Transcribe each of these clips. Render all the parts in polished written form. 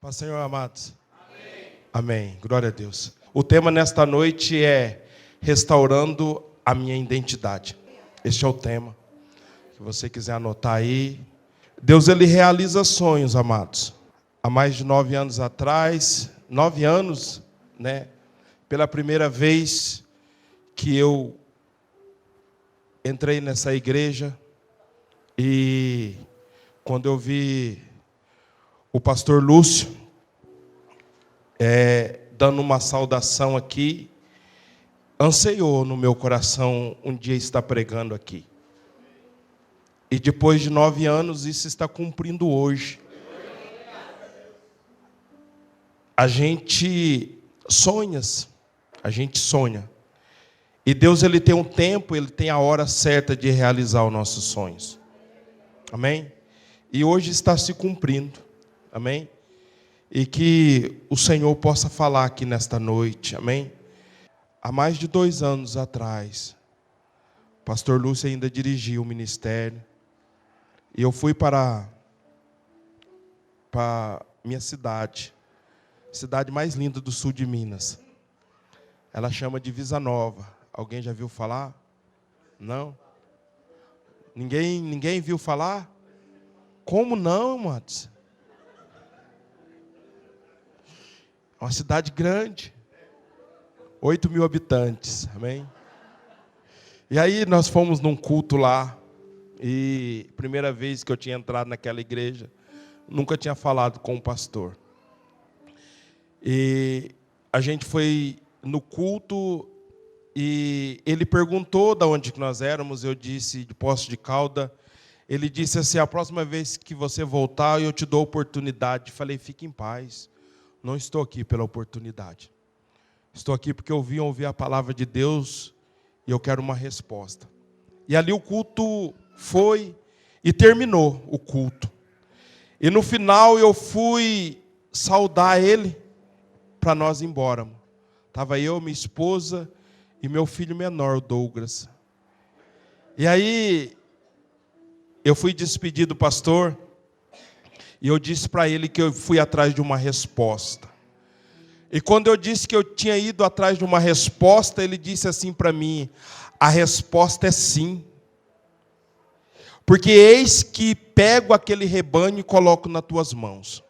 Paz, Senhor, amados. Amém. Amém. Glória a Deus. O tema nesta noite é restaurando a minha identidade. Este é o tema. Se você quiser anotar aí. Deus, ele realiza sonhos, amados. Há mais de 9 anos atrás, 9 anos, né? Pela primeira vez que eu entrei nessa igreja e quando eu vi o pastor Lúcio dando uma saudação aqui, anseiou no meu coração um dia estar pregando aqui. E depois de 9 anos, isso está cumprindo hoje. A gente sonha. E Deus, ele tem um tempo, ele tem a hora certa de realizar os nossos sonhos. Amém? E hoje está se cumprindo. Amém? E que o Senhor possa falar aqui nesta noite. Amém? Há mais de 2 anos atrás, o pastor Lúcio ainda dirigia o ministério. E eu fui para minha cidade mais linda do sul de Minas. Ela chama de Visa Nova. Alguém já viu falar? Não? Ninguém viu falar? Como não, amados? É uma cidade grande. 8.000 habitantes. Amém? E aí nós fomos num culto lá. E primeira vez que eu tinha entrado naquela igreja, nunca tinha falado com o pastor. E a gente foi no culto e ele perguntou de onde que nós éramos. Eu disse de Poços de Caldas. Ele disse assim: a próxima vez que você voltar, eu te dou oportunidade. Falei: fique em paz. Não estou aqui pela oportunidade. Estou aqui porque eu vim ouvir a palavra de Deus e eu quero uma resposta. E ali o culto foi e terminou o culto. E no final eu fui saudar ele para nós ir embora. Estava eu, minha esposa e meu filho menor, o Douglas. E aí eu fui despedir do pastor e eu disse para ele que eu fui atrás de uma resposta. E quando eu disse que eu tinha ido atrás de uma resposta, ele disse assim para mim: a resposta é sim. Porque eis que pego aquele rebanho e coloco nas tuas mãos.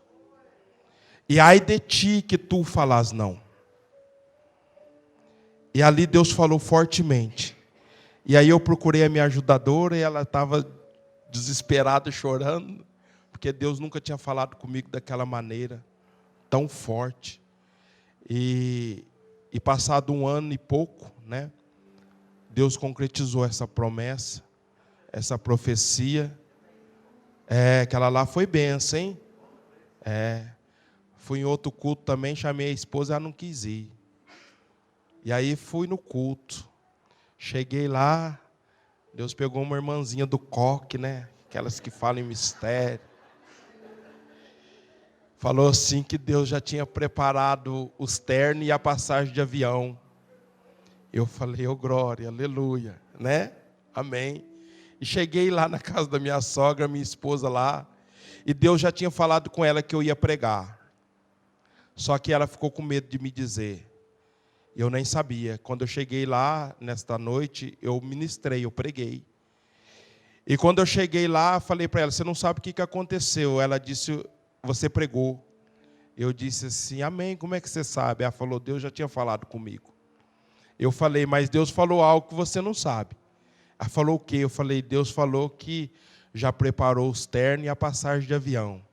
E ai de ti que tu falas não. E ali Deus falou fortemente. E aí eu procurei a minha ajudadora e ela estava desesperada, chorando. Porque Deus nunca tinha falado comigo daquela maneira, tão forte. E passado 1 ano e pouco, né, Deus concretizou essa promessa. Essa profecia, aquela lá foi benção, hein? Fui em outro culto também, chamei a esposa, ela não quis ir. E aí fui no culto. Cheguei lá, Deus pegou uma irmãzinha do coque, né? Aquelas que falam em mistério. Falou assim que Deus já tinha preparado os ternos e a passagem de avião. Eu falei: ô glória, aleluia, né? Amém. E cheguei lá na casa da minha sogra, minha esposa lá, e Deus já tinha falado com ela que eu ia pregar. Só que ela ficou com medo de me dizer. Eu nem sabia. Quando eu cheguei lá, nesta noite, eu ministrei, eu preguei. E quando eu cheguei lá, falei para ela: você não sabe o que aconteceu? Ela disse: você pregou. Eu disse assim: amém, como é que você sabe? Ela falou: Deus já tinha falado comigo. Eu falei: mas Deus falou algo que você não sabe. Ela falou o quê? Eu falei: Deus falou que já preparou os ternos e a passagem de avião.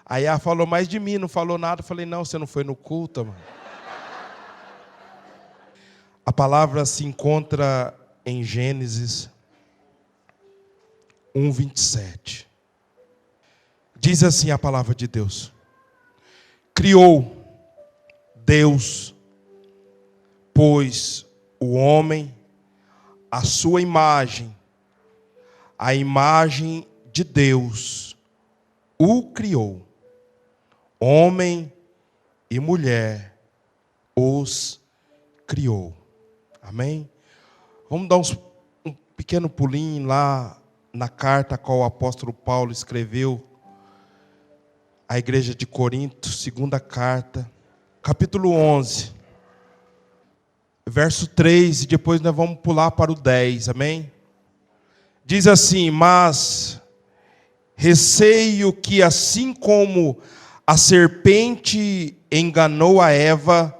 Aí ela falou: mas de mim não falou nada. Eu falei: não, você não foi no culto, mano. A palavra se encontra em Gênesis 1:27. Diz assim a palavra de Deus: criou Deus, pois o homem, a sua imagem, a imagem de Deus, o criou. Homem e mulher os criou. Amém? Vamos dar um pequeno pulinho lá na carta a qual o apóstolo Paulo escreveu à igreja de Corinto, segunda carta, capítulo 11, verso 3, e depois nós vamos pular para o 10, amém? Diz assim: mas receio que assim como a serpente enganou a Eva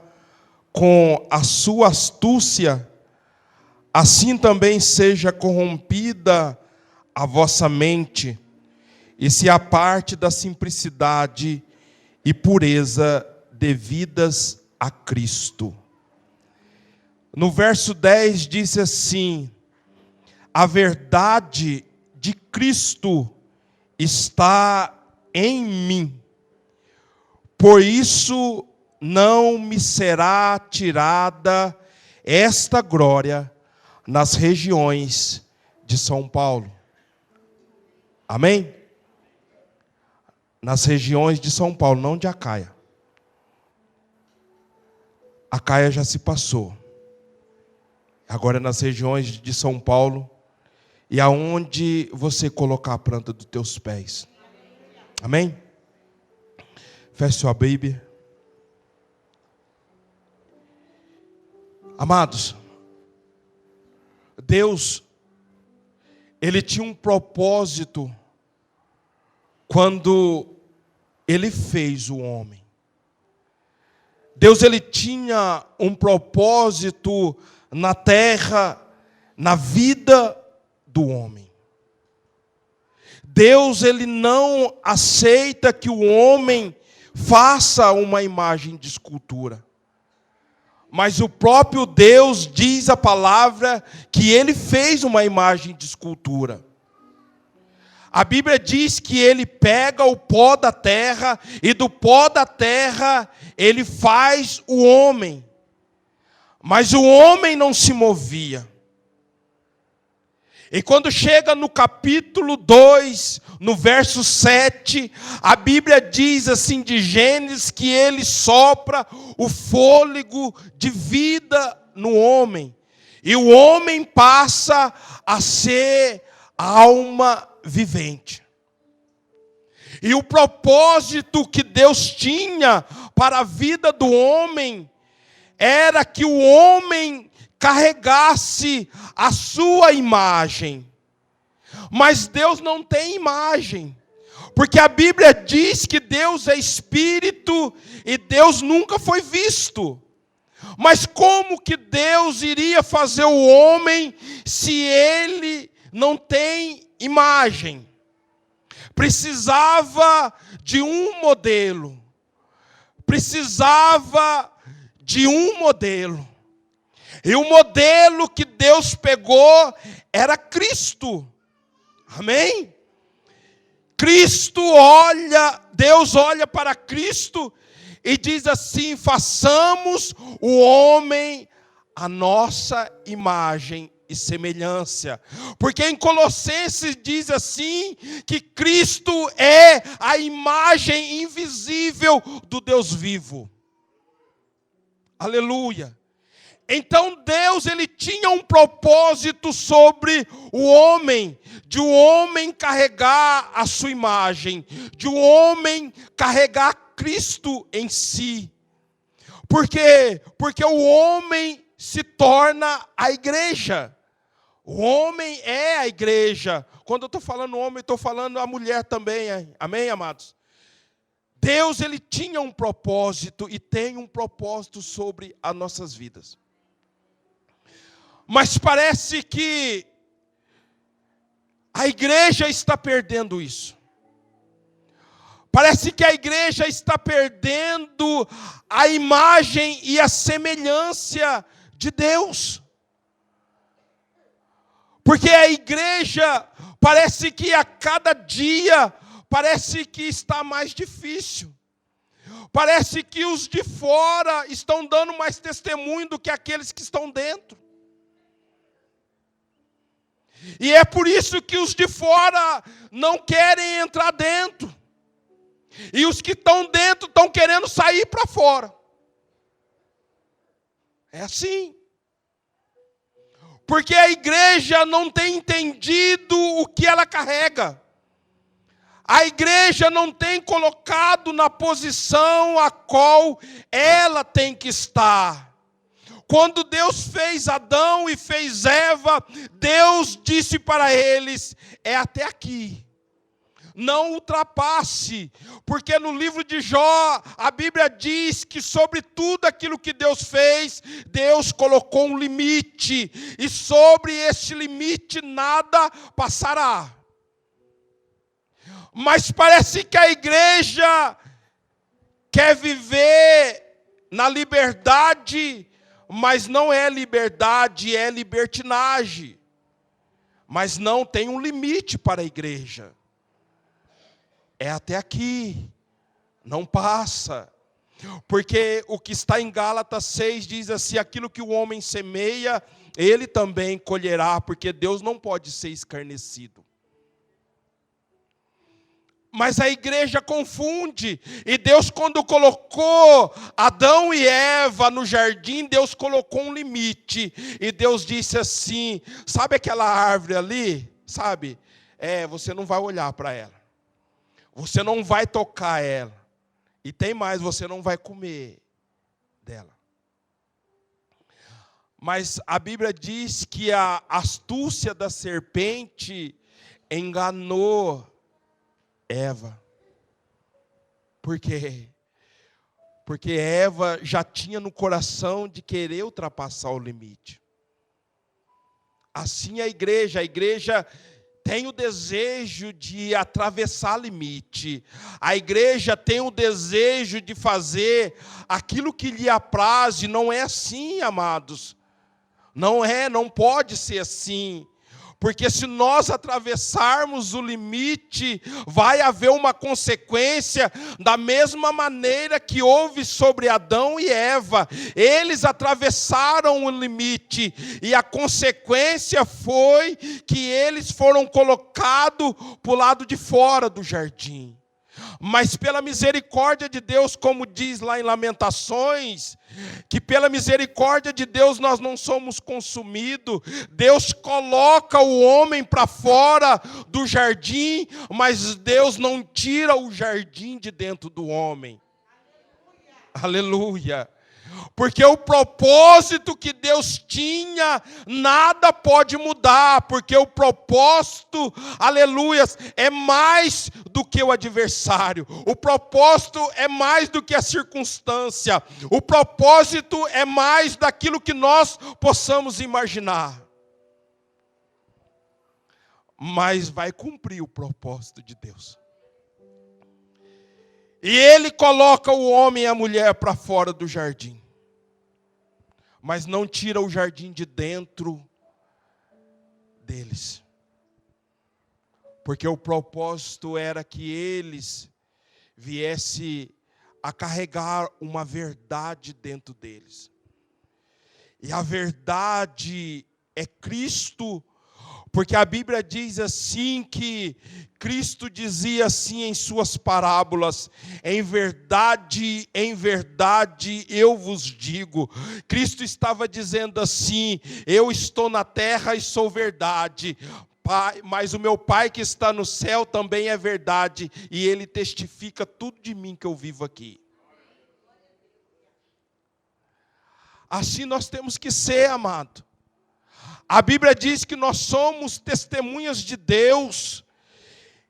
com a sua astúcia, assim também seja corrompida a vossa mente, e se aparte da simplicidade e pureza devidas a Cristo. No verso 10 diz assim: a verdade de Cristo está em mim, por isso não me será tirada esta glória nas regiões de São Paulo. Amém? Nas regiões de São Paulo, não de Acaia. Acaia já se passou. Agora é nas regiões de São Paulo, e aonde você colocar a planta dos teus pés. Amém? Feche sua Bíblia. Amados, Deus, Ele tinha um propósito quando Ele fez o homem. Deus, Ele tinha um propósito na terra, na vida do homem. Deus, Ele não aceita que o homem faça uma imagem de escultura. Mas o próprio Deus diz a palavra que Ele fez uma imagem de escultura. A Bíblia diz que Ele pega o pó da terra e do pó da terra Ele faz o homem. Mas o homem não se movia. E quando chega no capítulo 2, no verso 7, a Bíblia diz assim de Gênesis que Ele sopra o fôlego de vida no homem. E o homem passa a ser alma vivente. E o propósito que Deus tinha para a vida do homem era que o homem carregasse a sua imagem. Mas Deus não tem imagem, porque a Bíblia diz que Deus é espírito e Deus nunca foi visto. Mas como que Deus iria fazer o homem se ele não tem imagem? Precisava de um modelo. Precisava de um modelo. E o modelo que Deus pegou era Cristo. Amém? Cristo olha, Deus olha para Cristo e diz assim: façamos o homem a nossa imagem e semelhança. Porque em Colossenses diz assim, que Cristo é a imagem invisível do Deus vivo. Aleluia. Então Deus, Ele tinha um propósito sobre o homem, de o homem carregar a sua imagem, de o homem carregar Cristo em si. Por quê? Porque o homem se torna a igreja. O homem é a igreja. Quando eu estou falando homem, estou falando a mulher também. Amém, amados? Deus, Ele tinha um propósito e tem um propósito sobre as nossas vidas. Mas parece que a igreja está perdendo isso. Parece que a igreja está perdendo a imagem e a semelhança de Deus. Porque a igreja parece que a cada dia, parece que está mais difícil. Parece que os de fora estão dando mais testemunho do que aqueles que estão dentro. E é por isso que os de fora não querem entrar dentro. E os que estão dentro estão querendo sair para fora. É assim. Porque a igreja não tem entendido o que ela carrega. A igreja não tem colocado na posição a qual ela tem que estar. Quando Deus fez Adão e fez Eva, Deus disse para eles: é até aqui. Não ultrapasse, porque no livro de Jó, a Bíblia diz que sobre tudo aquilo que Deus fez, Deus colocou um limite, e sobre este limite nada passará. Mas parece que a igreja quer viver na liberdade, mas não é liberdade, é libertinagem. Mas não tem um limite para a igreja. É até aqui, não passa. Porque o que está em Gálatas 6 diz assim: aquilo que o homem semeia, ele também colherá, porque Deus não pode ser escarnecido. Mas a igreja confunde, e Deus, quando colocou Adão e Eva no jardim, Deus colocou um limite, e Deus disse assim: sabe aquela árvore ali? Sabe? Você não vai olhar para ela, você não vai tocar ela, e tem mais, você não vai comer dela. Mas a Bíblia diz que a astúcia da serpente enganou Eva. Por quê? Porque Eva já tinha no coração de querer ultrapassar o limite. Assim a igreja tem o desejo de atravessar limite. A igreja tem o desejo de fazer aquilo que lhe apraz, e não é assim, amados. Não pode ser assim. Porque se nós atravessarmos o limite, vai haver uma consequência da mesma maneira que houve sobre Adão e Eva. Eles atravessaram o limite, e a consequência foi que eles foram colocados para o lado de fora do jardim. Mas pela misericórdia de Deus, como diz lá em Lamentações, que pela misericórdia de Deus nós não somos consumidos. Deus coloca o homem para fora do jardim, mas Deus não tira o jardim de dentro do homem. Aleluia. Porque o propósito que Deus tinha, nada pode mudar, porque o propósito, aleluia, é mais do que o adversário, o propósito é mais do que a circunstância, o propósito é mais daquilo que nós possamos imaginar. Mas vai cumprir o propósito de Deus. E Ele coloca o homem e a mulher para fora do jardim, mas não tira o jardim de dentro deles. Porque o propósito era que eles viessem a carregar uma verdade dentro deles. E a verdade é Cristo. Porque a Bíblia diz assim, que Cristo dizia assim em suas parábolas: em verdade, eu vos digo. Cristo estava dizendo assim: eu estou na terra e sou verdade, Pai, mas o meu Pai que está no céu também é verdade, e Ele testifica tudo de mim que eu vivo aqui. Assim nós temos que ser, amado. A Bíblia diz que nós somos testemunhas de Deus,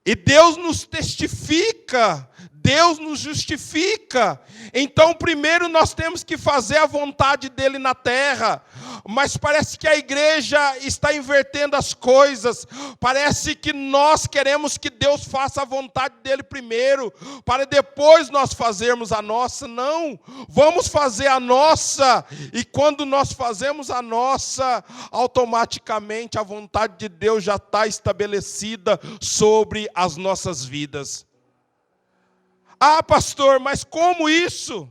e Deus nos testifica, Deus nos justifica. Então primeiro nós temos que fazer a vontade dEle na terra. Mas parece que a igreja está invertendo as coisas. Parece que nós queremos que Deus faça a vontade dEle primeiro, para depois nós fazermos a nossa. Não, vamos fazer a nossa, e quando nós fazemos a nossa, automaticamente a vontade de Deus já está estabelecida sobre as nossas vidas. Ah, pastor, mas como isso?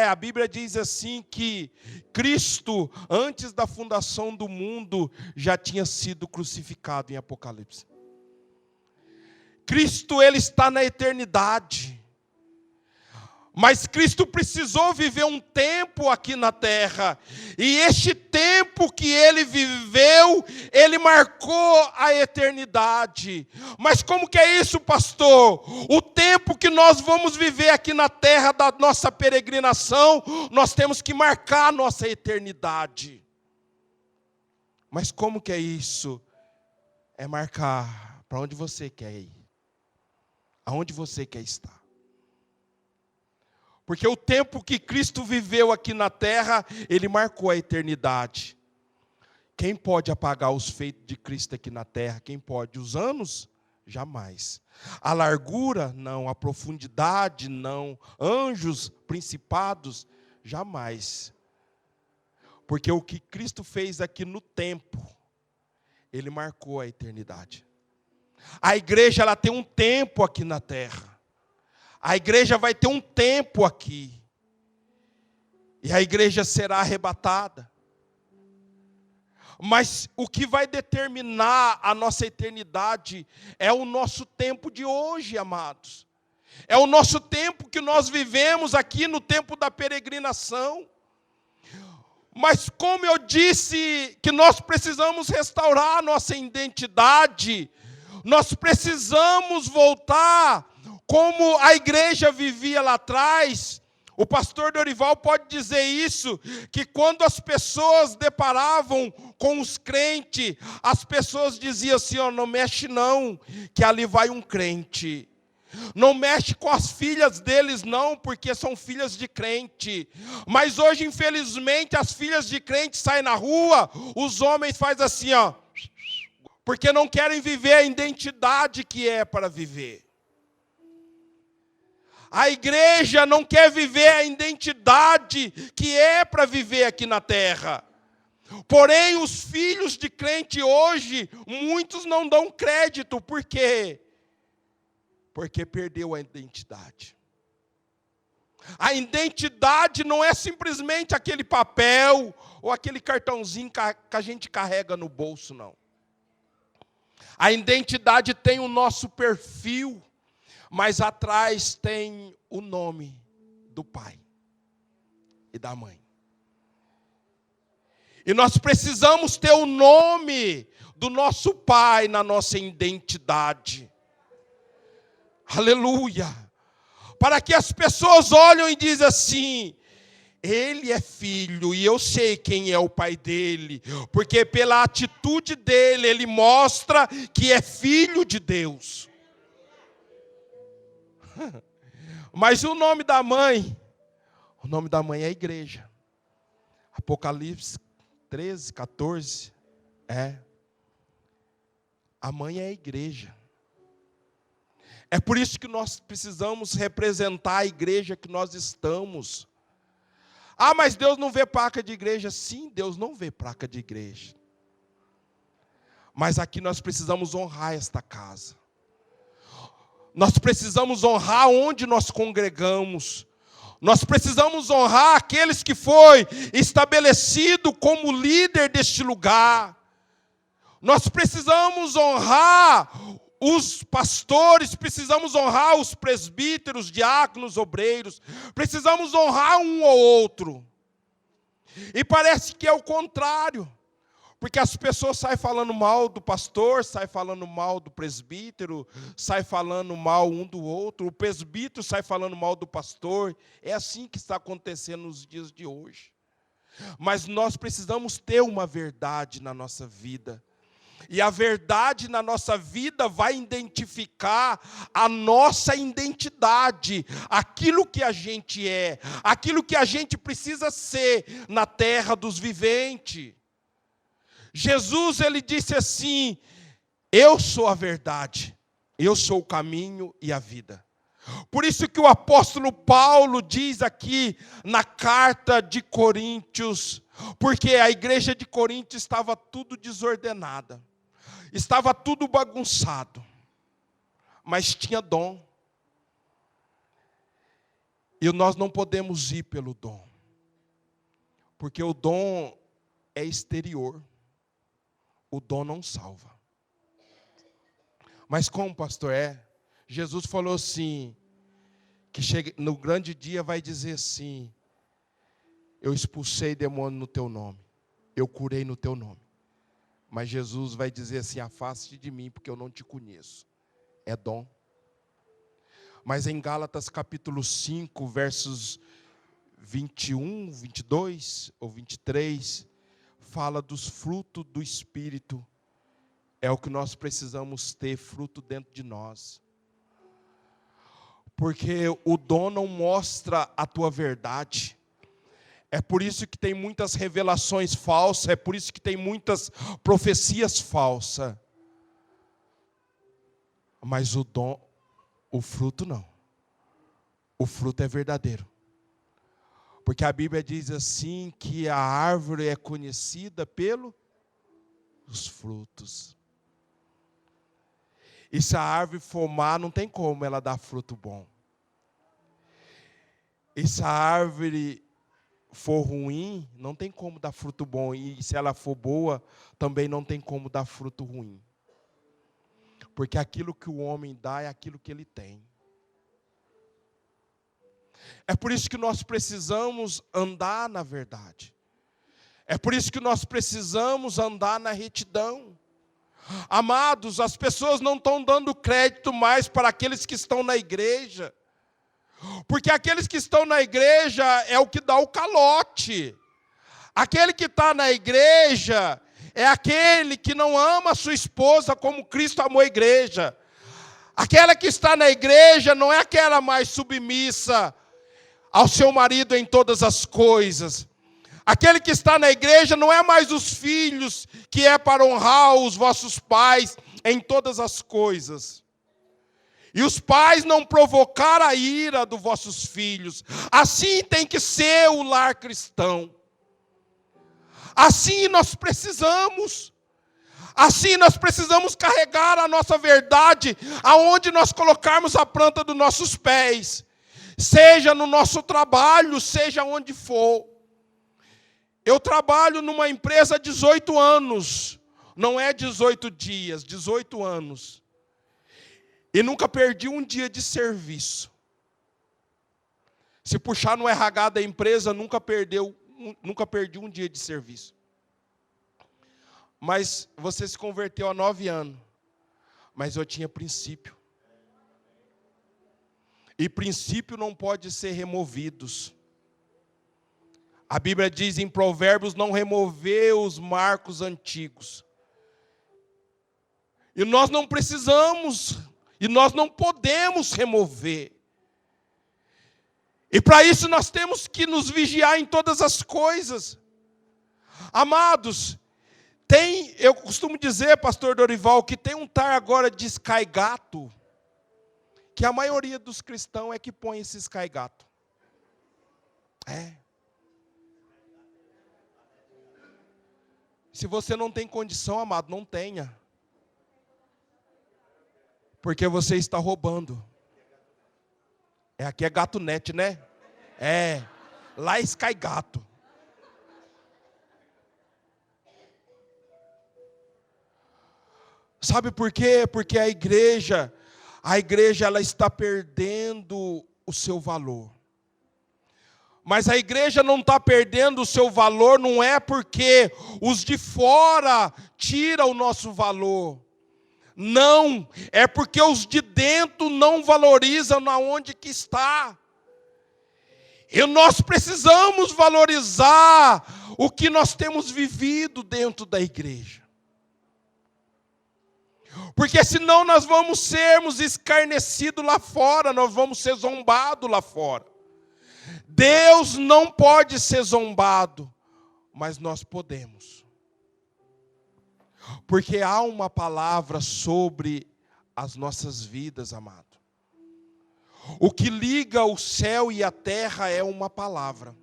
A Bíblia diz assim que Cristo, antes da fundação do mundo, já tinha sido crucificado em Apocalipse. Cristo, Ele está na eternidade. Mas Cristo precisou viver um tempo aqui na terra. E este tempo que ele viveu, ele marcou a eternidade. Mas como que é isso, pastor? O tempo que nós vamos viver aqui na terra da nossa peregrinação, nós temos que marcar a nossa eternidade. Mas como que é isso? É marcar para onde você quer ir. Aonde você quer estar. Porque o tempo que Cristo viveu aqui na terra, ele marcou a eternidade. Quem pode apagar os feitos de Cristo aqui na terra? Quem pode? Os anos? Jamais. A largura? Não. A profundidade? Não. Anjos, principados? Jamais. Porque o que Cristo fez aqui no tempo, ele marcou a eternidade. A igreja, ela tem um tempo aqui na terra. A igreja vai ter um tempo aqui. E a igreja será arrebatada. Mas o que vai determinar a nossa eternidade é o nosso tempo de hoje, amados. É o nosso tempo que nós vivemos aqui no tempo da peregrinação. Mas como eu disse que nós precisamos restaurar a nossa identidade, nós precisamos voltar como a igreja vivia lá atrás. O pastor Dorival pode dizer isso, que quando as pessoas deparavam com os crentes, as pessoas diziam assim, não mexe não, que ali vai um crente. Não mexe com as filhas deles não, porque são filhas de crente. Mas hoje, infelizmente, as filhas de crente saem na rua, os homens fazem assim, porque não querem viver a identidade que é para viver. A igreja não quer viver a identidade que é para viver aqui na terra. Porém, os filhos de crente hoje, muitos não dão crédito. Por quê? Porque perdeu a identidade. A identidade não é simplesmente aquele papel ou aquele cartãozinho que a gente carrega no bolso, não. A identidade tem o nosso perfil, mas atrás tem o nome do pai e da mãe. E nós precisamos ter o nome do nosso pai na nossa identidade. Aleluia. Para que as pessoas olhem e dizem assim, ele é filho e eu sei quem é o pai dele, porque pela atitude dele ele mostra que é filho de Deus. Mas o nome da mãe? O nome da mãe é a igreja. Apocalipse 13, 14. A mãe é a igreja. É por isso que nós precisamos representar a igreja que nós estamos. Mas Deus não vê placa de igreja. Sim, Deus não vê placa de igreja. Mas aqui nós precisamos honrar esta casa. Nós precisamos honrar onde nós congregamos. Nós precisamos honrar aqueles que foi estabelecido como líder deste lugar. Nós precisamos honrar os pastores, precisamos honrar os presbíteros, diáconos, obreiros. Precisamos honrar um ou outro. E parece que é o contrário. Porque as pessoas saem falando mal do pastor, saem falando mal do presbítero, saem falando mal um do outro, o presbítero sai falando mal do pastor. É assim que está acontecendo nos dias de hoje. Mas nós precisamos ter uma verdade na nossa vida. E a verdade na nossa vida vai identificar a nossa identidade, aquilo que a gente é, aquilo que a gente precisa ser na terra dos viventes. Jesus, ele disse assim, eu sou a verdade, eu sou o caminho e a vida. Por isso que o apóstolo Paulo diz aqui na carta de Coríntios, porque a igreja de Corinto estava tudo desordenada, estava tudo bagunçado, mas tinha dom. E nós não podemos ir pelo dom, porque o dom é exterior. O dom não salva. Mas como, pastor, Jesus falou assim, que chega no grande dia vai dizer assim: eu expulsei demônio no teu nome, eu curei no teu nome. Mas Jesus vai dizer assim: afaste de mim, porque eu não te conheço. É dom. Mas em Gálatas capítulo 5, versos 21, 22 ou 23, fala dos frutos do Espírito. É o que nós precisamos ter, fruto dentro de nós. Porque o dom não mostra a tua verdade. É por isso que tem muitas revelações falsas, é por isso que tem muitas profecias falsas. Mas o dom, o fruto não. O fruto é verdadeiro. Porque a Bíblia diz assim que a árvore é conhecida pelos frutos. E se a árvore for má, não tem como ela dar fruto bom. E se a árvore for ruim, não tem como dar fruto bom. E se ela for boa, também não tem como dar fruto ruim. Porque aquilo que o homem dá é aquilo que ele tem. É por isso que nós precisamos andar na verdade. É por isso que nós precisamos andar na retidão. Amados, as pessoas não estão dando crédito mais para aqueles que estão na igreja. Porque aqueles que estão na igreja é o que dá o calote. Aquele que está na igreja é aquele que não ama a sua esposa como Cristo amou a igreja. Aquela que está na igreja não é aquela mais submissa ao seu marido em todas as coisas. Aquele que está na igreja não é mais os filhos, que é para honrar os vossos pais em todas as coisas. E os pais não provocar a ira dos vossos filhos. Assim tem que ser o lar cristão. Assim nós precisamos. Assim nós precisamos carregar a nossa verdade aonde nós colocarmos a planta dos nossos pés. Seja no nosso trabalho, seja onde for. Eu trabalho numa empresa há 18 anos. Não é 18 dias, 18 anos. E nunca perdi um dia de serviço. Se puxar no RH da empresa, nunca perdi um dia de serviço. Mas você se converteu há 9 anos. Mas eu tinha princípio. E princípio não pode ser removidos. A Bíblia diz em Provérbios, não remover os marcos antigos. E nós não precisamos, e nós não podemos remover. E para isso nós temos que nos vigiar em todas as coisas. Amados, eu costumo dizer, pastor Dorival, que tem um tar agora de Sky Gato, que a maioria dos cristãos é que põe esse Sky Gato. Se você não tem condição, amado, não tenha. Porque você está roubando. Aqui é Gato Net, né? Lá é Sky Gato. Sabe por quê? Porque a igreja ela está perdendo o seu valor. Mas a igreja não está perdendo o seu valor, não é porque os de fora tiram o nosso valor. Não, é porque os de dentro não valorizam aonde que está. E nós precisamos valorizar o que nós temos vivido dentro da igreja. Porque senão nós vamos sermos escarnecidos lá fora, nós vamos ser zombados lá fora. Deus não pode ser zombado, mas nós podemos. Porque há uma palavra sobre as nossas vidas, amado. O que liga o céu e a terra é uma palavra.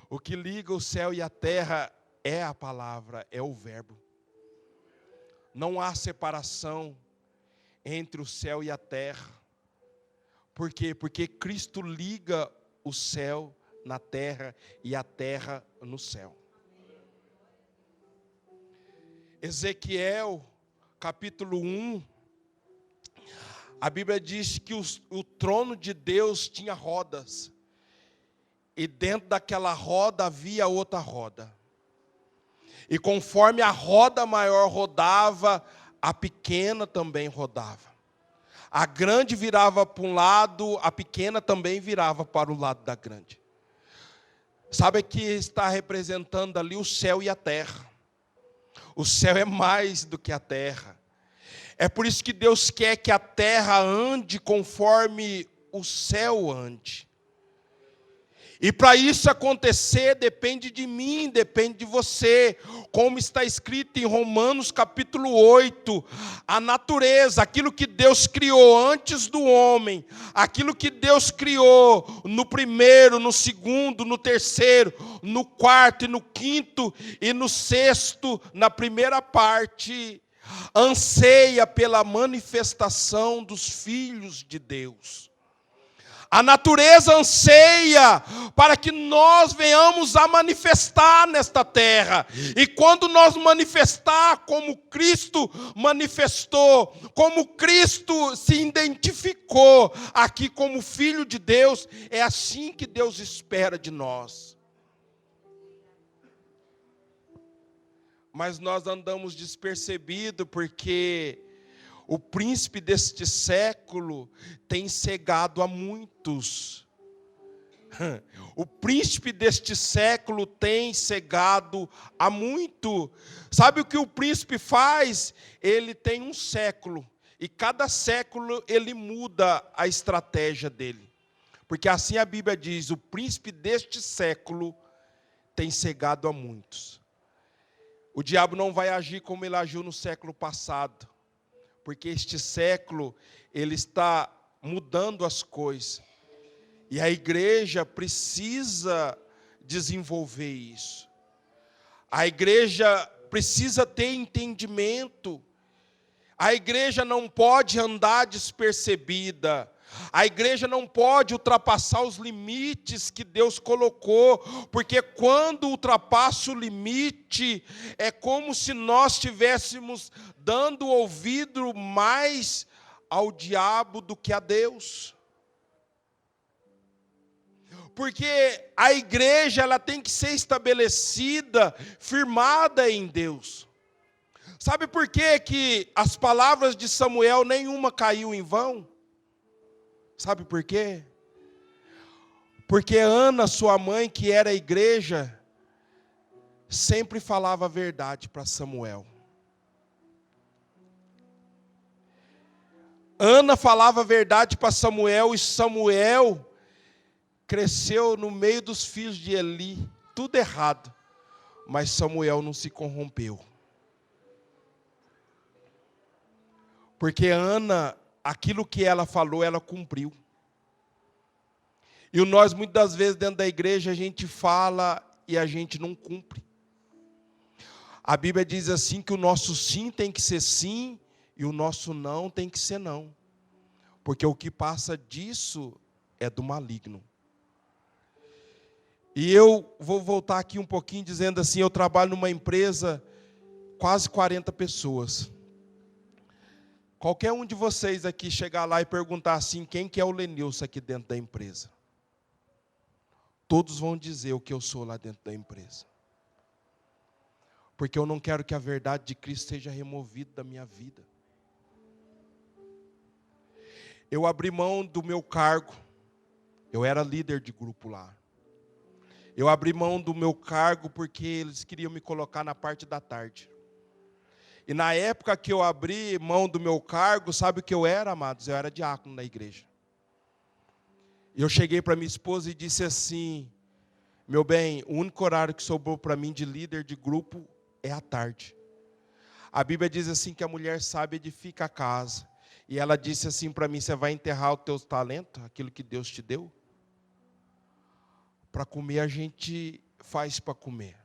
O que liga o céu e a terra é a palavra, é o verbo. Não há separação entre o céu e a terra. Por quê? Porque Cristo liga o céu na terra e a terra no céu. Ezequiel, capítulo 1, A Bíblia diz que o trono de Deus tinha rodas. E dentro daquela roda havia outra roda. E conforme a roda maior rodava, a pequena também rodava. A grande virava para um lado, a pequena também virava para o lado da grande. Sabe que está representando ali o céu e a terra. O céu é mais do que a terra. É por isso que Deus quer que a terra ande conforme o céu ande. E para isso acontecer, depende de mim, depende de você. Como está escrito em Romanos capítulo 8, a natureza, aquilo que Deus criou antes do homem, aquilo que Deus criou no primeiro, no segundo, no terceiro, no quarto e no quinto e no sexto, na primeira parte, anseia pela manifestação dos filhos de Deus. A natureza anseia para que nós venhamos a manifestar nesta terra. E quando nós manifestar como Cristo manifestou, como Cristo se identificou aqui como Filho de Deus, é assim que Deus espera de nós. Mas nós andamos despercebidos porque o príncipe deste século tem cegado a muitos. O príncipe deste século tem cegado a muito. Sabe o que o príncipe faz? Ele tem um século. E cada século ele muda a estratégia dele. Porque assim a Bíblia diz, o príncipe deste século tem cegado a muitos. O diabo não vai agir como ele agiu no século passado. Porque este século, ele está mudando as coisas. E a igreja precisa desenvolver isso. A igreja precisa ter entendimento. A igreja não pode andar despercebida. A igreja não pode ultrapassar os limites que Deus colocou, porque quando ultrapassa o limite, é como se nós estivéssemos dando ouvido mais ao diabo do que a Deus. Porque a igreja ela tem que ser estabelecida, firmada em Deus. Sabe por que as palavras de Samuel nenhuma caiu em vão? Sabe por quê? Porque Ana, sua mãe, que era a igreja, sempre falava a verdade para Samuel. Ana falava a verdade para Samuel, e Samuel cresceu no meio dos filhos de Eli, tudo errado, mas Samuel não se corrompeu. Porque Ana, aquilo que ela falou, ela cumpriu. E nós, muitas das vezes, dentro da igreja, a gente fala e a gente não cumpre. A Bíblia diz assim que o nosso sim tem que ser sim e o nosso não tem que ser não. Porque o que passa disso é do maligno. E eu vou voltar aqui um pouquinho dizendo assim, eu trabalho numa empresa, quase 40 pessoas. Qualquer um de vocês aqui chegar lá e perguntar assim, quem que é o Lenilson aqui dentro da empresa? Todos vão dizer o que eu sou lá dentro da empresa. Porque eu não quero que a verdade de Cristo seja removida da minha vida. Eu abri mão do meu cargo. Eu era líder de grupo lá. Eu abri mão do meu cargo porque eles queriam me colocar na parte da tarde. E na época que eu abri mão do meu cargo, sabe o que eu era, amados? Eu era diácono na igreja. E eu cheguei para minha esposa e disse assim, meu bem, o único horário que sobrou para mim de líder de grupo é à tarde. A Bíblia diz assim que a mulher sábia edifica a casa. E ela disse assim para mim, você vai enterrar os teus talentos, aquilo que Deus te deu? Para comer a gente faz para comer.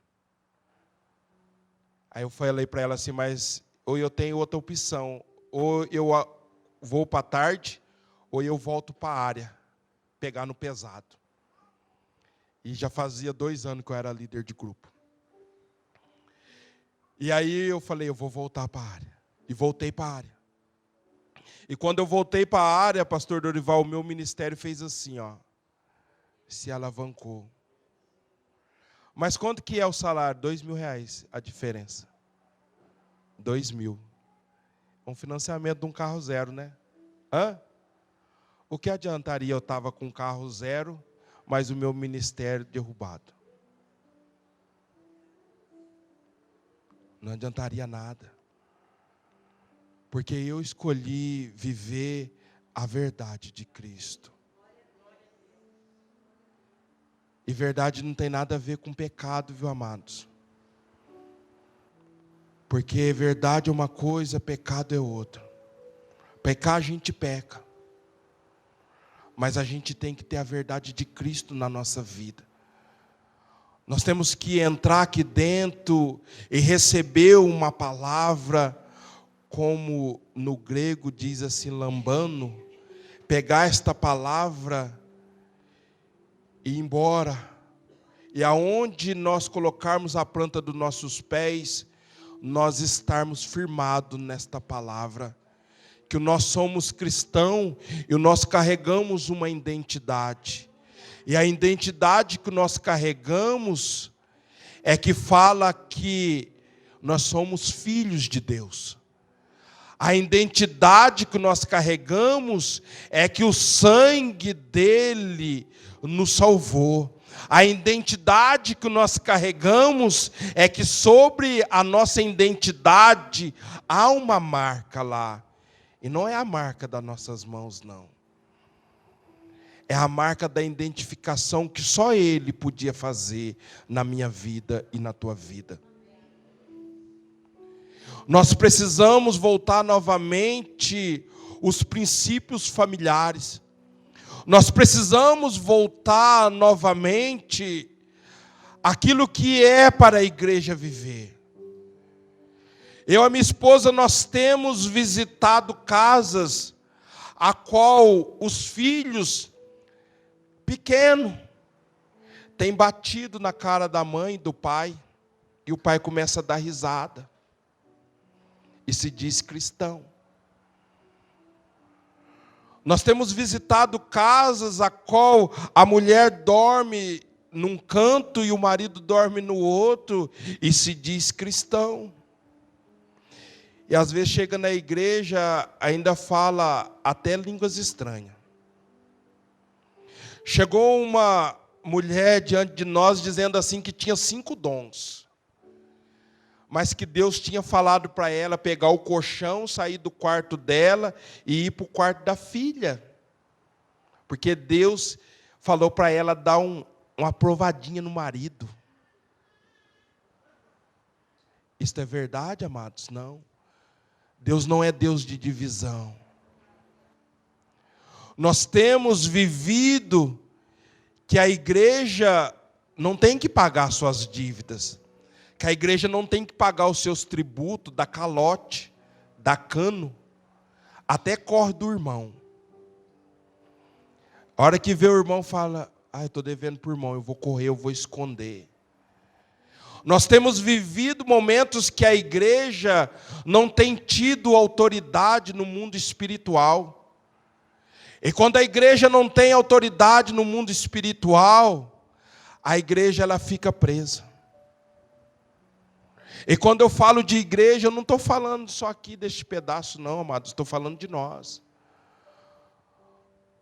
Aí eu falei para ela assim, mas ou eu tenho outra opção, ou eu vou para a tarde, ou eu volto para a área, pegar no pesado. E já fazia 2 anos que eu era líder de grupo. E aí eu falei, eu vou voltar para a área. E voltei para a área. E quando eu voltei para a área, pastor Dorival, o meu ministério fez assim, ó, se alavancou. Mas quanto que é o salário? R$2.000 a diferença. 2.000. Um financiamento de um carro zero, né? Hã? O que adiantaria eu estava com um carro zero, mas o meu ministério derrubado? Não adiantaria nada. Porque eu escolhi viver a verdade de Cristo. E verdade não tem nada a ver com pecado, viu, amados? Porque verdade é uma coisa, pecado é outra. Pecar a gente peca. Mas a gente tem que ter a verdade de Cristo na nossa vida. Nós temos que entrar aqui dentro e receber uma palavra, como no grego diz assim, lambano, pegar esta palavra e ir embora. E aonde nós colocarmos a planta dos nossos pés, nós estarmos firmados nesta palavra. Que nós somos cristãos e nós carregamos uma identidade. E a identidade que nós carregamos é que fala que nós somos filhos de Deus. A identidade que nós carregamos é que o sangue dele nos salvou. A identidade que nós carregamos é que sobre a nossa identidade há uma marca lá. E não é a marca das nossas mãos, não. É a marca da identificação que só Ele podia fazer na minha vida e na tua vida. Nós precisamos voltar novamente os princípios familiares. Nós precisamos voltar novamente aquilo que é para a igreja viver. Eu e a minha esposa, nós temos visitado casas a qual os filhos pequenos têm batido na cara da mãe e do pai, e o pai começa a dar risada e se diz cristão. Nós temos visitado casas a qual a mulher dorme num canto e o marido dorme no outro e se diz cristão. E às vezes chega na igreja, ainda fala até línguas estranhas. Chegou uma mulher diante de nós dizendo assim que tinha 5 dons. Mas que Deus tinha falado para ela pegar o colchão, sair do quarto dela e ir para o quarto da filha. Porque Deus falou para ela dar uma provadinha no marido. Isto é verdade, amados? Não. Deus não é Deus de divisão. Nós temos vivido que a igreja não tem que pagar suas dívidas, que a igreja não tem que pagar os seus tributos, da calote, da cano, até corre do irmão. A hora que vê o irmão fala, eu estou devendo para o irmão, eu vou correr, eu vou esconder. Nós temos vivido momentos que a igreja não tem tido autoridade no mundo espiritual. E quando a igreja não tem autoridade no mundo espiritual, a igreja ela fica presa. E quando eu falo de igreja, eu não estou falando só aqui deste pedaço não, amados, estou falando de nós.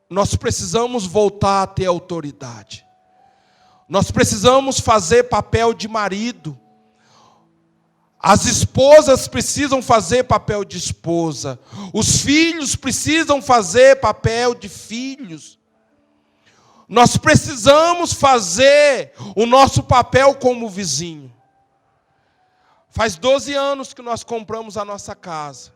Nós precisamos voltar a ter autoridade. Nós precisamos fazer papel de marido. As esposas precisam fazer papel de esposa. Os filhos precisam fazer papel de filhos. Nós precisamos fazer o nosso papel como vizinho. Faz 12 anos que nós compramos a nossa casa.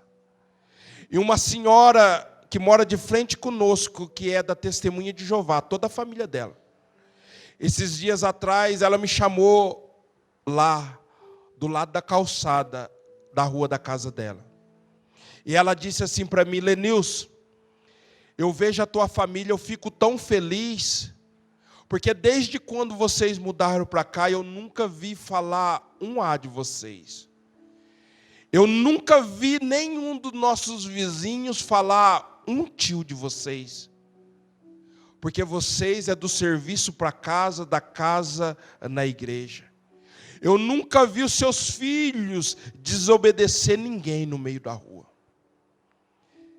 E uma senhora que mora de frente conosco, que é da Testemunha de Jeová, toda a família dela. Esses dias atrás, ela me chamou lá, do lado da calçada da rua da casa dela. E ela disse assim para mim, Lenilson, eu vejo a tua família, eu fico tão feliz, porque desde quando vocês mudaram para cá, eu nunca vi falar um A de vocês. Eu nunca vi nenhum dos nossos vizinhos falar um tio de vocês. Porque vocês é do serviço para casa, da casa na igreja. Eu nunca vi os seus filhos desobedecer ninguém no meio da rua.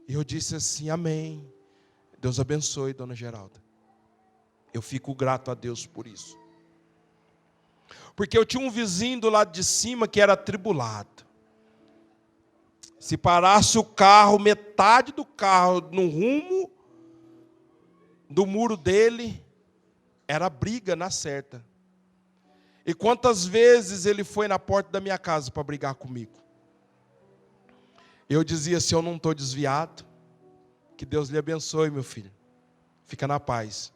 E eu disse assim, amém. Deus abençoe, dona Geralda. Eu fico grato a Deus por isso. Porque eu tinha um vizinho do lado de cima que era atribulado. Se parasse o carro, metade do carro no rumo do muro dele, era briga na certa. E quantas vezes ele foi na porta da minha casa para brigar comigo? Eu dizia, se eu não estou desviado, que Deus lhe abençoe, meu filho. Fica na paz.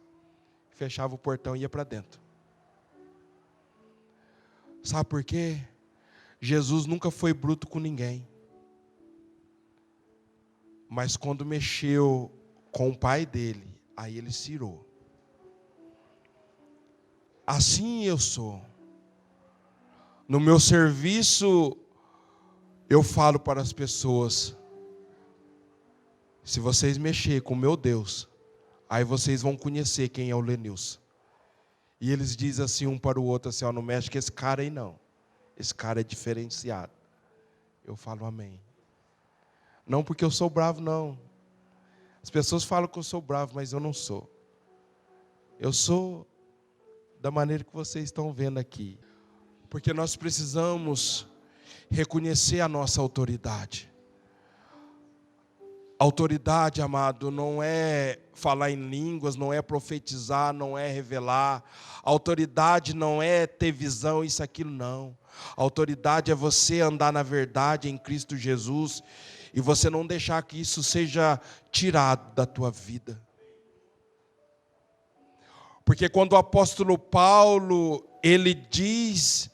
Fechava o portão e ia para dentro. Sabe por quê? Jesus nunca foi bruto com ninguém. Mas quando mexeu com o pai dele, aí ele se irou. Assim eu sou. No meu serviço, eu falo para as pessoas, se vocês mexerem com o meu Deus, aí vocês vão conhecer quem é o Lenilson. E eles dizem assim um para o outro, assim, ó, não mexe com esse cara aí não. Esse cara é diferenciado. Eu falo amém. Não porque eu sou bravo, não. As pessoas falam que eu sou bravo, mas eu não sou. Eu sou da maneira que vocês estão vendo aqui. Porque nós precisamos reconhecer a nossa autoridade. Autoridade, amado, não é falar em línguas, não é profetizar, não é revelar. Autoridade não é ter visão, isso, aquilo, não. Autoridade é você andar na verdade em Cristo Jesus e você não deixar que isso seja tirado da tua vida. Porque quando o apóstolo Paulo, ele diz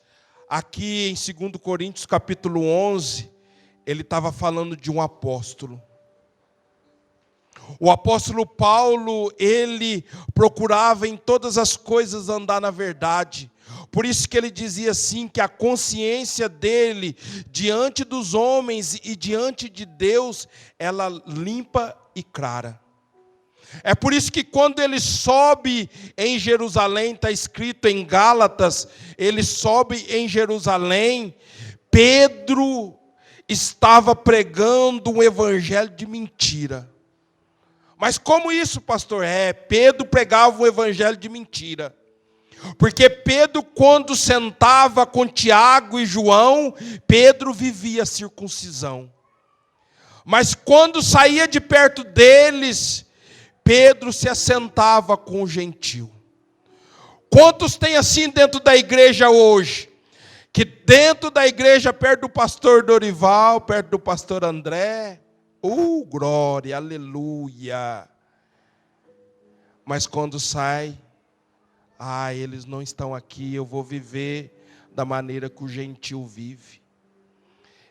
aqui em 2 Coríntios capítulo 11, ele estava falando de um apóstolo. O apóstolo Paulo, ele procurava em todas as coisas andar na verdade. Por isso que ele dizia assim, que a consciência dele, diante dos homens e diante de Deus, ela limpa e clara. É por isso que quando ele sobe em Jerusalém, está escrito em Gálatas, ele sobe em Jerusalém, Pedro estava pregando um evangelho de mentira. Mas como isso, pastor? Pedro pregava um evangelho de mentira. Porque Pedro, quando sentava com Tiago e João, Pedro vivia a circuncisão. Mas quando saía de perto deles, Pedro se assentava com o gentil. Quantos tem assim dentro da igreja hoje? Que dentro da igreja, perto do pastor Dorival, perto do pastor André, glória, aleluia. Mas quando sai, eles não estão aqui, eu vou viver da maneira que o gentil vive.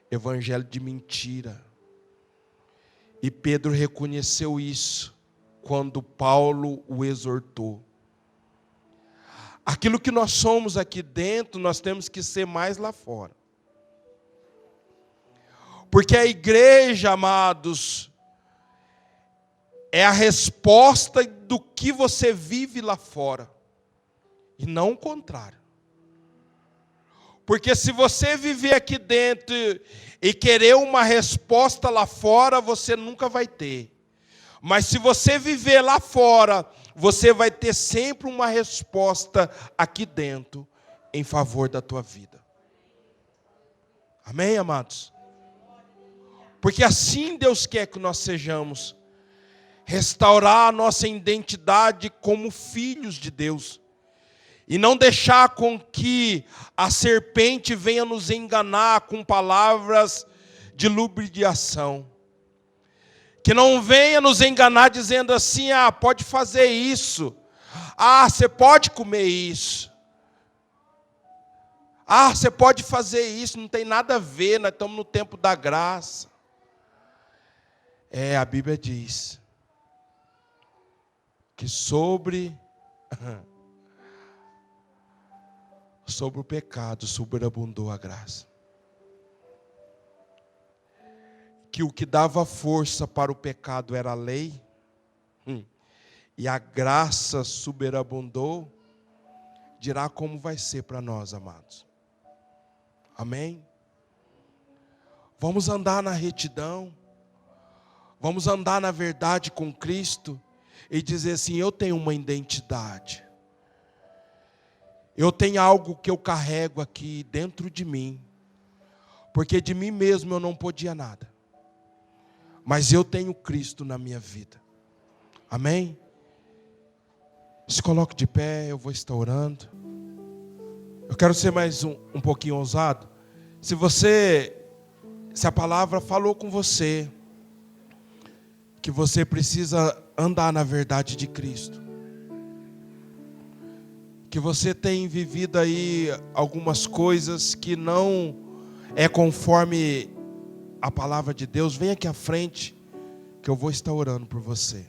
Evangelho de mentira. E Pedro reconheceu isso quando Paulo o exortou. Aquilo que nós somos aqui dentro, nós temos que ser mais lá fora. Porque a igreja, amados, é a resposta do que você vive lá fora. E não o contrário. Porque se você viver aqui dentro e querer uma resposta lá fora, você nunca vai ter. Mas se você viver lá fora, você vai ter sempre uma resposta aqui dentro em favor da tua vida. Amém, amados? Porque assim Deus quer que nós sejamos. Restaurar a nossa identidade como filhos de Deus. E não deixar com que a serpente venha nos enganar com palavras de ludibriação. Que não venha nos enganar dizendo assim, pode fazer isso. Você pode comer isso. Você pode fazer isso, não tem nada a ver, nós estamos no tempo da graça. A Bíblia diz que sobre o pecado superabundou a graça. que o que dava força para o pecado era a lei, e a graça superabundou, dirá como vai ser para nós, amados. Amém? Vamos andar na retidão, vamos andar na verdade com Cristo, e dizer assim: eu tenho uma identidade, eu tenho algo que eu carrego aqui dentro de mim, porque de mim mesmo eu não podia nada, mas eu tenho Cristo na minha vida. Amém? Se coloque de pé, eu vou estar orando. Eu quero ser mais um pouquinho ousado. Se a palavra falou com você, que você precisa andar na verdade de Cristo, que você tem vivido aí algumas coisas que não é conforme a palavra de Deus, vem aqui à frente, que eu vou estar orando por você.